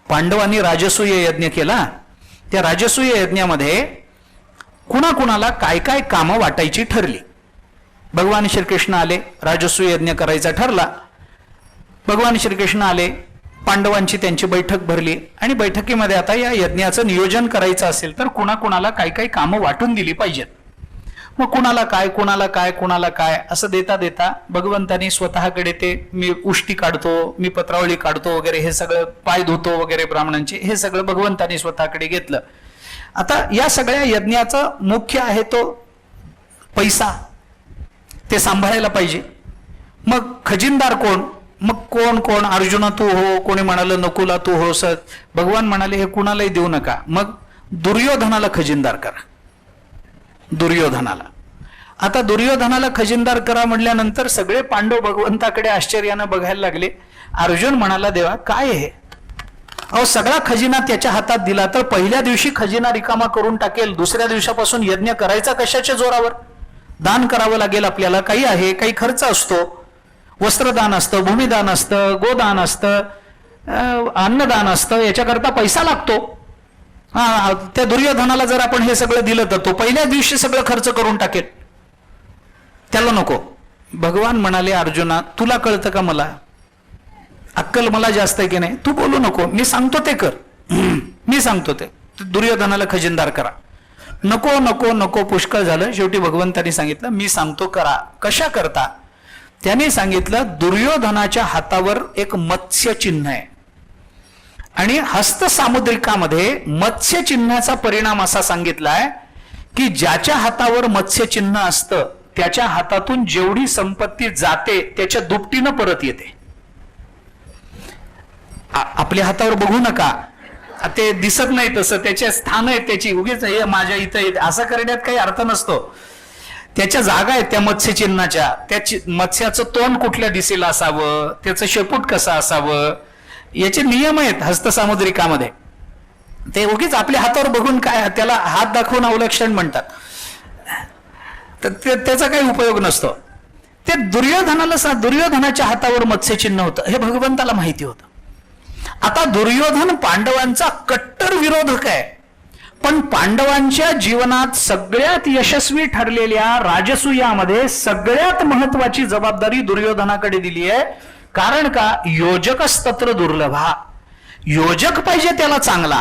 पांडवांनी राजसूय यज्ञ केला. त्या राजसूय यज्ञामध्ये कुणाकुणाला काय काय कामं वाटायची ठरली. भगवान श्रीकृष्ण आले, राजसूय यज्ञ करायचा ठरला. भगवान श्रीकृष्ण आले, पांडवांची त्यांची बैठक भरली आणि बैठकीमध्ये आता या यज्ञाचं नियोजन करायचं असेल तर कुणाकुणाला काय काय कामं वाटून दिली पाहिजेत. मग कुणाला काय कुणाला काय कुणाला काय असं देता देता भगवंतानी स्वतःकडे ते मी उष्टी काढतो, मी पत्रावळी काढतो वगैरे हे सगळं, पाय धुतो वगैरे ब्राह्मणांचे, हे सगळं भगवंतानी स्वतःकडे घेतलं. आता या सगळ्या यज्ञाचा मुख्य आहे तो पैसा, ते सांभाळायला पाहिजे. मग खजिनदार कोण? मग कोण कोण? अर्जुना तू हो, कोणी म्हणालं नकुला तू हो. सर भगवान म्हणाले हे कुणालाही देऊ नका. मग दुर्योधनाला खजिनदार करा. दुर्योधनाला, आता दुर्योधनाला खजिनदार करा म्हटल्यानंतर सगळे पांडव भगवंताकडे आश्चर्यानं बघायला लागले. अर्जुन म्हणाला देवा काय हे? अहो सगळा खजिना त्याच्या हातात दिला तर पहिल्या दिवशी खजिना रिकामा करून टाकेल, दुसऱ्या दिवसापासून यज्ञ करायचा कशाच्या जोरावर? दान करावं लागेल आपल्याला, काही आहे, काही खर्च असतो, वस्त्रदान असतं, भूमिदान असतं, गोदान असतं, अन्नदान असतं, याच्याकरता पैसा लागतो. त्या दुर्योधनाला जर आपण हे सगळं दिलं तर तो पहिल्या दिवशी सगळं खर्च करून टाकेल, त्याला नको. भगवान म्हणाले अर्जुना तुला कळतं का? मला अक्कल मला जास्त आहे की नाही? तू बोलू नको, मी सांगतो ते कर. मी सांगतो ते दुर्योधनाला खजिनदार करा. नको नको नको, पुष्कळ झालं. शेवटी भगवंतानी सांगितलं मी सांगतो करा. कशा करता? त्याने सांगितलं दुर्योधनाच्या हातावर एक मत्स्य चिन्ह आहे आणि हस्त सामुद्रिकामध्ये मत्स्य चिन्हाचा परिणाम असा सांगितलाय की ज्याच्या हातावर मत्स्य चिन्ह असतं त्याच्या हातातून जेवढी संपत्ती जाते त्याच्या दुपटीनं परत येते. आपल्या हातावर बघू नका, ते दिसत नाही तसं, त्याचे स्थान आहे त्याची, उगीच हे माझ्या इथं असं करण्यात काही अर्थ नसतो. त्याच्या जागा आहेत त्या मत्स्य चिन्हाच्या. त्या मत्स्याचं तोंड कुठल्या दिशेला असावं, त्याचं शेपूट कसं असावं, याचे नियम आहेत हस्तसामुद्रिकामध्ये. ते उगीच आपल्या हातावर बघून काय, त्याला हात दाखवून अवलक्षण म्हणतात, तर त्याचा काही उपयोग नसतो. ते दुर्योधनाच्या हातावर मत्स्यचिन्ह होतं हे भगवंताला माहिती होतं. आता दुर्योधन पांडवांचा कट्टर विरोधक आहे, पण पांडवांच्या जीवनात सगळ्यात यशस्वी ठरलेल्या राजसूयामध्ये सगळ्यात महत्वाची जबाबदारी दुर्योधनाकडे दिली आहे. कारण का? योजकस्तत्र दुर्लभा. योजक पाहिजे त्याला चांगला,